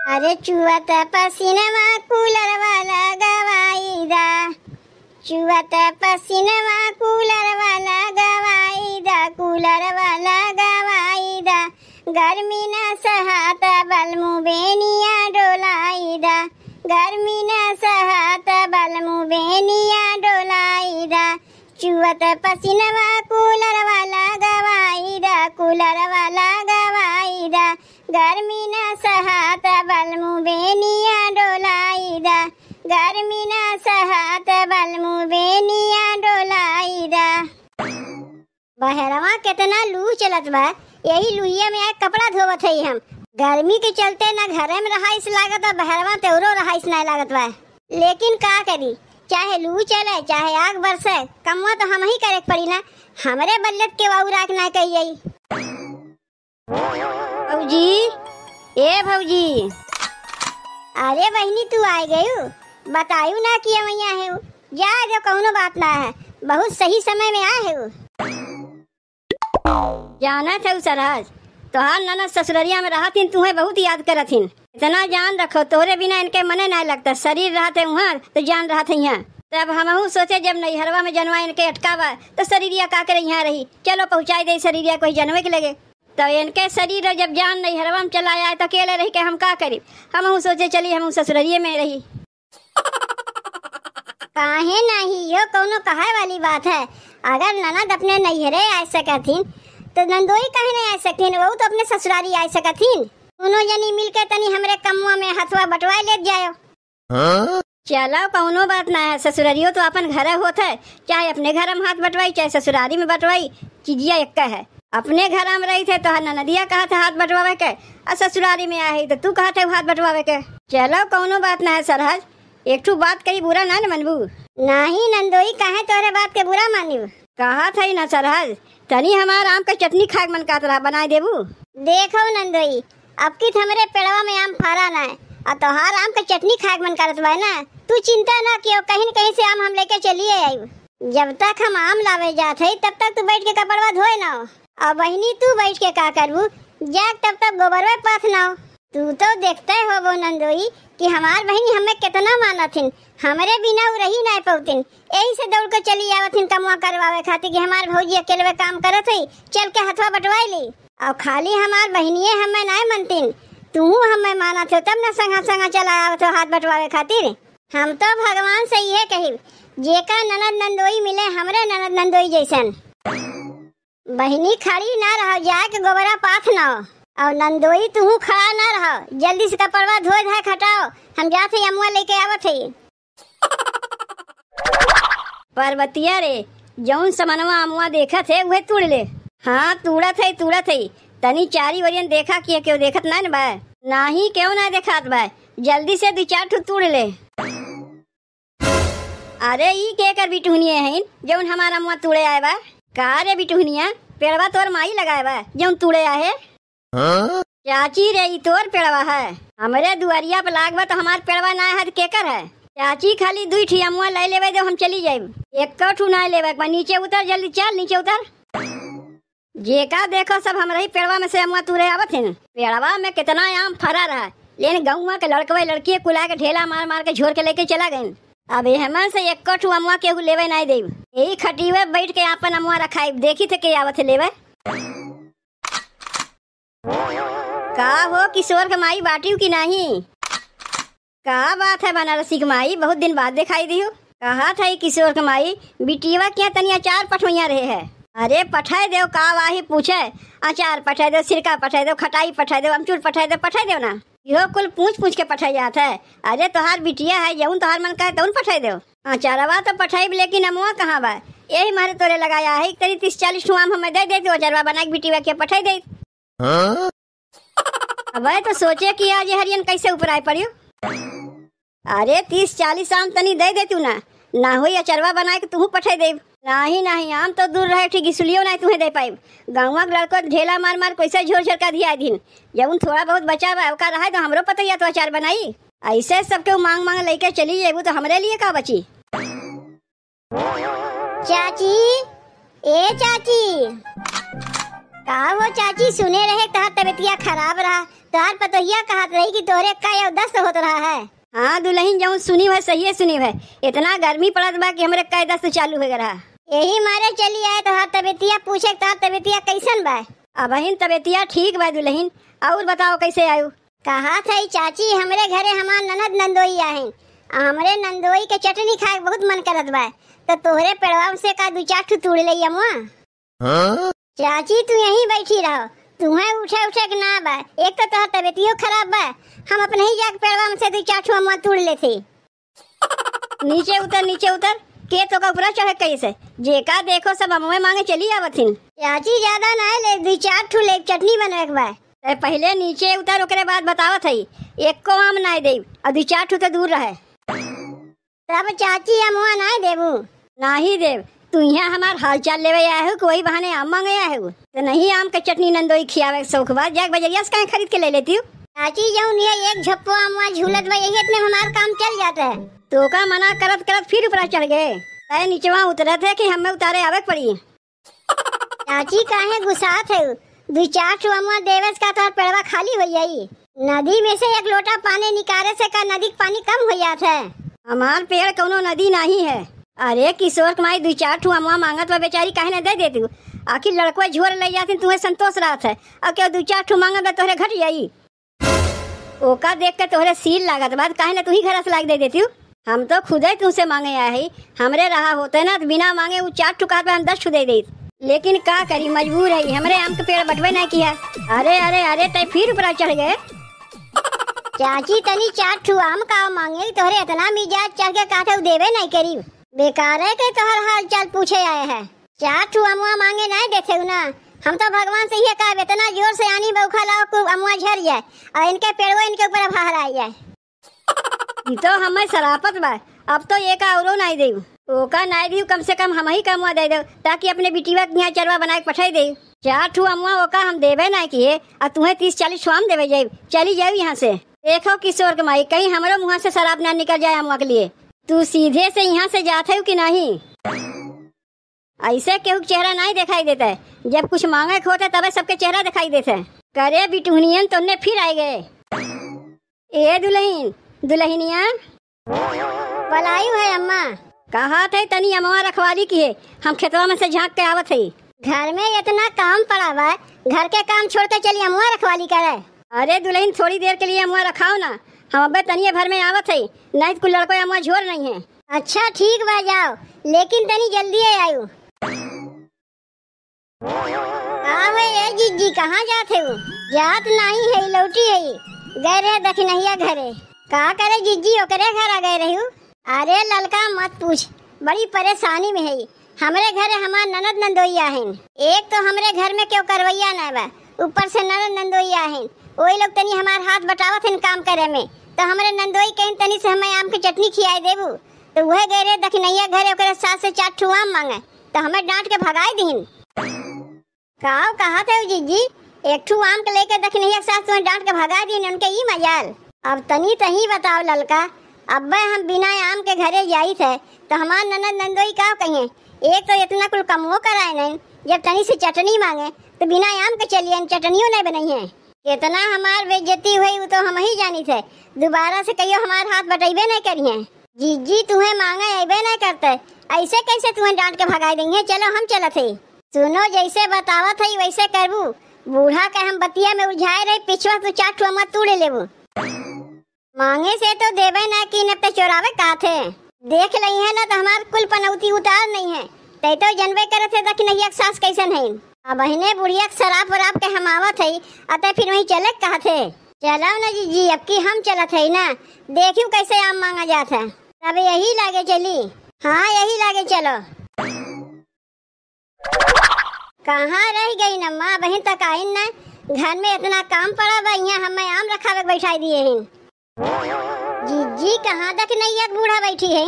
अरे चुअत पसीनवा कूलर वाला गवाई दा, चुअत पसीनवा कूलर वाला गवाई दा, कूलर वाला गवाई दा। गर्मी न सहात बलमु बेनिया डोलाई दा, गर्मी न सहात बलमु बेनिया डोलाई दा। चुअत पसीनवा कूलर वाला गवाई दा, कूलर वाला गवाई दा। गर्मी न सहात बलमु बेनिया डोलाई दा, गर्मी न सहात बलमु बेनिया डोलाई दा। बहरवा कितना लू चलत बा, यही लुइया में आके कपड़ा धोवत हई हम। गर्मी के चलते न घरे में रहाइस लागत, बहरवा तेरो रहाइस नहीं लागत बा। लेकिन का करी, चाहे लू चले चाहे आग बरसे, कमवा तो हम ही करे पड़ी ना। हमरे बल्लत के वाऊ राख ना कहिए। भौजी, ए भौजी, अरे बहनी तू आ गई, बतायू ना कि मैया है जा जो कौनो बात ना है, बहुत सही समय में आए है। जाना था सरहज तोहार ननद ससुररिया में रहथिन, तुम्हें बहुत याद करथिन। इतना जान रखो, तोरे बिना इनके मने नहीं लगता। शरीर रहते वहाँ तो जान रहते यहाँ। तब हम सोचे जब नैहरवा में जनवा इनके अटकावा तो शरीरिया का करे यहाँ रही, चलो पहुँचाई दे शरीरिया कोई जनवे के लगे। तो इनके शरीर जब जान नैहरवा में चला आए तो अकेले रही के हम का करी। हम सोचे चलिए हम ससुररिये में रही। काहे नहीं, यो कौनो कहे वाली बात है। अगर ननद अपने नैहरे आ सकथिन तो नंदोई कहे नहीं आ सकतीन, वो तो अपने ससुरारी आ सकथिन। दोनों जनी मिलके तनी हमरे कमुआ में हथवा बटवाए ले जाओ। चलो कौनो बात ना है, ससुरारियो तो अपन घर होता है, चाहे अपने घर में हाथ बटवाई चाहे ससुरारी में बटवाई, चीजिया एक है। अपने घर में रही थे तो ननदिया कहा था हाथ बटवावे के, और ससुरारी में आई तो तू कहा थे हाथ बटवावे के। चलो कौनो बात ना है सरहज, एक ठू बात कही बुरा ना मनबू। नहीं नंदोई, कहे तोरे बात के बुरा मानी। कहा था ना सरहज, तनी हमार आम का चटनी खाक मन कातरा बनाए देबू। देखो नंदोई, अब की हमरे पेड़वा में आम फरा ना है, और तोहार आम का चटनी खाक मन करत बा ना। तू चिंता ना कियो, कहीं न कहीं से आम हम लेके चलिए आई। जब तक हम आम लावे जात है तब तक तू बैठ के कपड़वा धोए ना, और बहनी तू बैठ के का करबू, जाग तब तक गोबरवे पाथ ना। तू तो देखते हो वो नंदोई कि हमार बहनी हमें कितना मानथिन, हमरे बिना वो रही नहीं पौतिन। यही से दौड़ के चली आवथिन कमुआ करवावे खातिर कि हमार भौजी अकेले काम करत है, चल के हथवा बटवाई ली। और खाली हमार बहनिये हमें नहीं मनतिन, तू हमें माना थे तब न संगा संगा चला आवत हो हाथ बटवावे खातिर। हम तो भगवान से ये कही, जेका ननद नंदोई मिले हमरे ननद नंदोई जैसन। बहनी खड़ी ना रहो, जाके गोबरा पाथ ना, और नंदोई तू खड़ा ना रहो, जल्दी से कपड़वा धो धा खटाओ, हम जाते अमुआ लेके आवत है। पर्वतिया रे, जौन समनवा अमुआ देखा थे वह तुड़ ले। हाँ तुड़त है, तनी चारी वरियन देखा कि क्यों देखत ना बा, नाही क्यों ना देखात बा, जल्दी से 2-4 ठू तुड़ ले। अरे ई के कर बिटुनिया है जौन हमारा अमुआ तुड़े आए बा। का रे बिटुनिया, पेड़वा तोर माई लगाए बा जौन तुड़े आए। चाची रे, ई तोर पेड़वा है, हमरे दुआरिया पर लागबा तो हमार पेड़वा ना है के कर है। चाची खाली 2 ठी अमुआ ले लेवे दे, हम चली जाए। एक ठू ना लेवे, नीचे उतर, जल्दी चल नीचे उतर। जेका देखो सब हमरा ही पेड़वा में से अमुआ तुरे आवत है। पेड़वा में कितना आम फरा रहा, लेकिन गौवा के लड़कवा लड़की कुला के ढेला मार मार के झोर के लेके चला गए। अब हेमन से एक ठू अमुआ केहू लेवे नहीं दे, यही खटीवे बैठ के अपन अमुआ रखाई, देखी थे के आवत है लेवे। का हो किशोर के माई बाटियो की नहीं? का बात है बनारसी के माई, बहुत दिन बाद दिखाई दी हो। कहा था किशोर के माई बिटिया क्या तनी अचार पठवैया रहे है। अरे पठाए दो, का वाही पूछे, अचार पठाए दो, सिरका पठाए दो, खटाई पठाए दो, अमचूर पठाए दो ना। यो कुल पूछ पूछ के पठाई जाता है। अरे तोहार बिटिया है, जौन तोहार मन कहे तौन पठाई दो। अचारवा तो पठाई, लेकिन अमुआ कहाँ बा, यही मारे तोरे लगाया है। तेरी 30-40 ठू आम हमें दे दे, अचारवा बना के बिटिया के पठाई दे। अब तो सोचे कि आज हरियन कैसे ऊपर आए पड़ियो। अरे 30-40 आम तनी दे दे तू ना होई अचरवा बनाए के तू पठाई दे। नहीं आम तो दूर रहे, ठीक इसलिए नहीं तुम्हें दे पाई। गाँव के लड़को ढेला मार मार कैसे झोर झोर का दिया दिन, जब थोड़ा बहुत बचा बा रहा तो हमरो पता ही तो अचार बनाई। ऐसे सबके मांग मांग लेके चली जेबू तो हमरे लिए का बची। चाची, ए चाची, का वो चाची सुने रहे तहार तबीयतिया खराब रहा तार पतोहिया कहत रही कि तोरे का ये दस्त होत रहा है। हाँ दुल्हन जऊँ सुनी है सही है सुनी है। इतना गर्मी पड़त बा कि हमरे का दस्त चालू हो रहा। यही मारे चली आए तो तबियतिया पूछे तार तबियतिया कैसन बा। अबहिन तबियतिया ठीक बा दुल्हन। और बताओ कैसे आयु। कहा था चाची हमरे घरे हमार ननद नंदोई आहिन। हमरे नंदोई के चटनी खाए बहुत मन करत बा। तो तोहरे पेड़वा से का 2-4 ठू तोड़ ले अमुआ। चाची तू यहीं बैठी रहो। तुम्हें उठे उठे के ना बा। एक तो तोहर तबियतियो खराब बा। हम अपने ही जाके पेड़वा में से 2-4 ठू अमुआ तोड़ लेते। नीचे उतर के तो का ऊपर चढ़े कैसे जेका देखो सब अमुए मांगे चली आवथिन। चाची ज्यादा ना ले 2-4 ठू ले चटनी बनवे के बा। पहले नीचे उतर ओकरे बाद बतावत हई। एक को आम ना देव और 2-4 ठू तो दूर रहे। तब चाची अमुआ ना देबू। नहीं देव तू यहाँ हमार हाल चाल लेवे आया हो कोई बहाने आम मांगे आया हो तो नहीं आम के चटनी नंदोई खियावे शौक बा जाके बजरिया से कहीं खरीद के ले लेती हूँ। चाची जऊन ये एक झप्पो अमुआ झूलत बा यही इतने हमार काम चल जाता है। तो का मना करत फिर ऊपर चढ़ गए। नीचे उतरे थे कि हमें उतारे आवे पड़ी। चाची काहे गुस्सात है। 2-4 ठू अमुआ देवेश का तो पेड़वा खाली हो जाई। नदी में से एक लोटा पानी निकाले से का नदी का पानी कम हो जाता है। हमार पेड़ कोनो नदी नहीं है। अरे किशोर कुमारी 2-4 ठू अमुआ मांगत बा बेचारी काहे न दे देती। आखिर लड़को झोर ले जाती तुम्हें संतोष रात है और क्या 2-4 ठू मांगत बा तोहरे घट जाई। ओका देख के तोहरे सील लागत बात काहे न तू ही घर से लाग दे देती हूँ। हम तो खुद ही तुमसे मांगे आए ही। हमरे रहा होते ना तो बिना मांगे वो 4 ठू कहत हम 10 ठू दे देते। लेकिन का करी मजबूर है हमरे आम के पेड़ बटवे नहीं किया। अरे अरे अरे तय फिर ऊपर चढ़ गए। चाची तनी 4 ठू आम का मांगे तोहरे इतना मिजाज चढ़ के काठे देवे नहीं करी। बेकार है के तोहर हाल चाल पूछे आए है। 4 ठू अमुआ मांगे नहीं देते ना। हम तो भगवान से ये कहा इतना जोर से आनी बउखा लाओ को अमुआ झड़ जाए और इनके पेड़वा इनके ऊपर बाहर आ जाए। तो हमें शराफत बा। अब तो एक औरो नहीं देव ओका नहीं दी कम से कम हम ही कमुआ दे दो ताकि अपने बिटिया के यहाँ चरवा बना के पठाई दे। 4 ठू अमुआ ओका हम देवे नहीं किए और तुम्हें 30-40 आम देवे जाये चली जाओ यहाँ से। देखो किशोर कुमारी कहीं हमारे मुँह से शराब ना निकल जाए अमुआ के लिए। तू सीधे से यहाँ से जाते हो कि नहीं। ऐसे केहू चेहरा नहीं दिखाई देता है। जब कुछ मांगे के होते तबे सबके चेहरा दिखाई देते है। करे बिटुहनियन तो ने फिर आए गए। ए दुल्हनिया बलायू है अम्मा। कहा थे तनी अमुआ रखवाली की है। हम खेतवा में से झाँक के आवत है। घर में इतना काम पड़ा हुआ है घर के काम छोड़ के चलिए अमुआ रखवाली करे। अरे दुल्हन थोड़ी देर के लिए अमुआ रखाओ ना। हम अब तनिए भर में आवत है नहीं तो कुछ लड़को अमुआ झोर नहीं है। अच्छा ठीक बा जाओ लेकिन तनी जल्दी आयु। ये जीजी कहाँ जाते हो। जात नहीं है लौटी है गए रहे दखनहिया घरे। का करे जीजी ओकरे घर आ गए रही। अरे ललका मत पूछ बड़ी परेशानी में है। हमरे घरे हमार ननद नंदोई आहिन। एक तो हमरे घर में क्यों करवैया ना बा ऊपर से ननद नंदोई आहिन। वही लोग तनी हमार हाथ बटावत हैं काम करे में। तो हमरे नंदोई कहीं तनी से हमें आम की चटनी खियाई देबू तो वह गए रे दखनैया घरे ओकरे 7 से 4 ठू आम मांगे तो हमें डांट के भगाई दीन। कहा थे जीजी 1 ठू आम के लेके दखनैया के साथ तुम्हें डांट के भगा दीन उनके ई मजाल। अब तनी तही बताओ ललका अब हम बिना आम के घरे जाई थे तो हमार ननद नंदोई का कहिए। एक तो इतना कुल कमो कराए नहीं जब तनी से चटनी मांगे तो बिना आम के चलिए चटनियों नहीं बनाई है। कितना हमार बेइज्जती हुई वो तो हम ही जानी थे। दोबारा से कहियो हमार हाथ बटेबे नहीं करिए। जीजी तुम्हें मांगे अबे नहीं करते ऐसे कैसे तुम्हें डांट के भगाई देंगे। चलो हम चलत है। सुनो जैसे बतावत है वैसे करबू। बूढ़ा के हम बतिया में उलझाए रहे पिछवा तो 4 ठू अमुआ तोड़ लेबू। मांगे से तो देवे ना कि न चोरावे का थे। देख लई है ना तो हमार कुल पनौती उतार नहीं है। तै तो जनबे करे थे दखनैया के सास कैसन है। अब बहने बुढ़िया शराब वराब के हम आवत है अतः फिर वही चले कहा थे। चलो ना जीजी अब की हम चलत है ना देखियो कैसे आम मांगा जाता है। तब यही लागे चली। हाँ यही लागे चलो। कहाँ रह गई नम्मा बहन तक आई ना। घर में इतना काम पड़ा बा यहाँ हमें आम रखा बैठा दिए हैं। जीजी कहाँ दखनैया बूढ़ा बैठी है।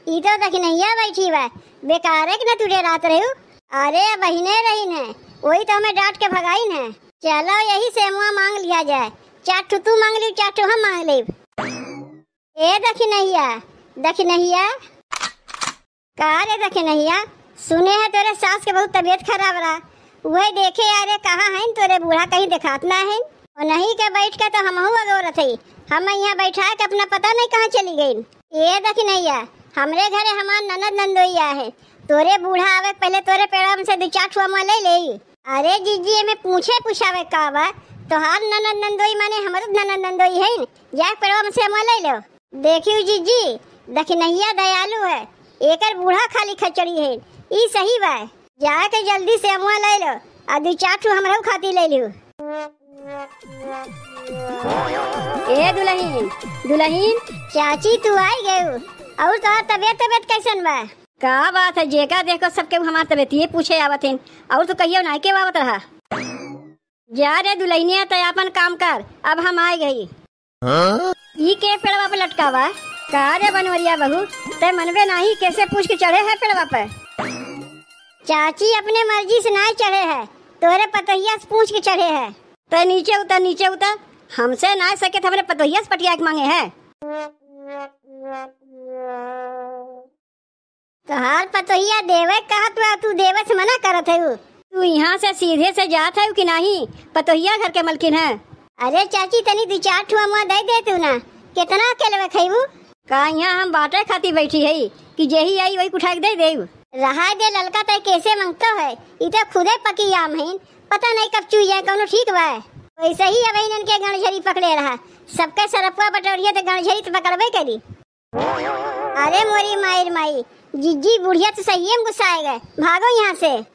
ई तो दखनैया बैठी बा बेकार है कि न तुझे रात रही। अरे बहने रही ने वही तो हमें डांट के भगाई ने। चलो यही से अमुआ मांग लिया जाए। 4 ठू तू मांग ली 4 ठू हम मांग ली। ए दखनैया का रे दखनैया सुने है तेरे सास के बहुत तबीयत खराब रहा। वही देखे अरे कहाँ है तोरे बूढ़ा कहीं दिखात ना है। और नहीं के बैठ के तो हमहू अगोरत है। हम यहाँ बैठा के अपना पता नहीं कहाँ चली गई। ये देख नैया, हमरे घरे हमार ननद नंदोइया है। तोरे बूढ़ा आवे पहले तोरे पेड़ा में से 2-4 ठुआ मैं ले ले। अरे जीजी में पूछावे का बा, तोहार ननद नंदोई माने हमर ननद नंदोई है। जा पेड़ा में से मैं ले लो। देखियो जीजी, दखनैया दयालु है, एकर बूढ़ा खाली खचड़ी है। ई सही बा, जाके जल्दी से अमुआ ले लो और 2-4 ठू हमरो खाती ले लियो। ए दुल्हन दुल्हन, चाची तू आई गयो और तोहार तबियत कैसन बा? का बात है, जेका देखो सबके हमार तबियत ये पूछे आवत हैं और तू कहियो ना के आवत रहा। जा रे दुल्हनिया, तय अपन काम कर, अब हम आ गई। ई के पेड़वा पे लटकावा? का रे बनवरिया बहू, तय मनवे नहीं कैसे पूछ के चढ़े है पेड़वा पे? चाची अपने मर्जी से ना चढ़े है, तोरे पतोहिया से पूछ के चढ़े है। तो नीचे उतर, हमसे ना सके तो हमरे पतोहिया से पटिया के मांगे है। तोहार पतोहिया देवे कहत बा, तू देवे से मना करत है। तू यहाँ से सीधे से जात है कि नहीं? पतोहिया घर के मलकिन है। अरे चाची तनी 2-4 ठुआ मुआ दे दे तू ना, कितना अकेले खैबू? का यहाँ हम बाटे खाती बैठी है कि जेही आई वही उठा के दे दे। रहा दे ललका तय कैसे मांगता है, इते खुदे पकी आम है, पता नहीं कब चुई जाए कौनो ठीक बा। वैसे ही अब इनन के गणझरी पकड़े रहा, सबके सरपुआ बटोरिया तो गणझरी तो पकड़बे करी। अरे मोरी माई, जीजी बुढ़िया तो सही में गुस्सा गए, भागो यहाँ से।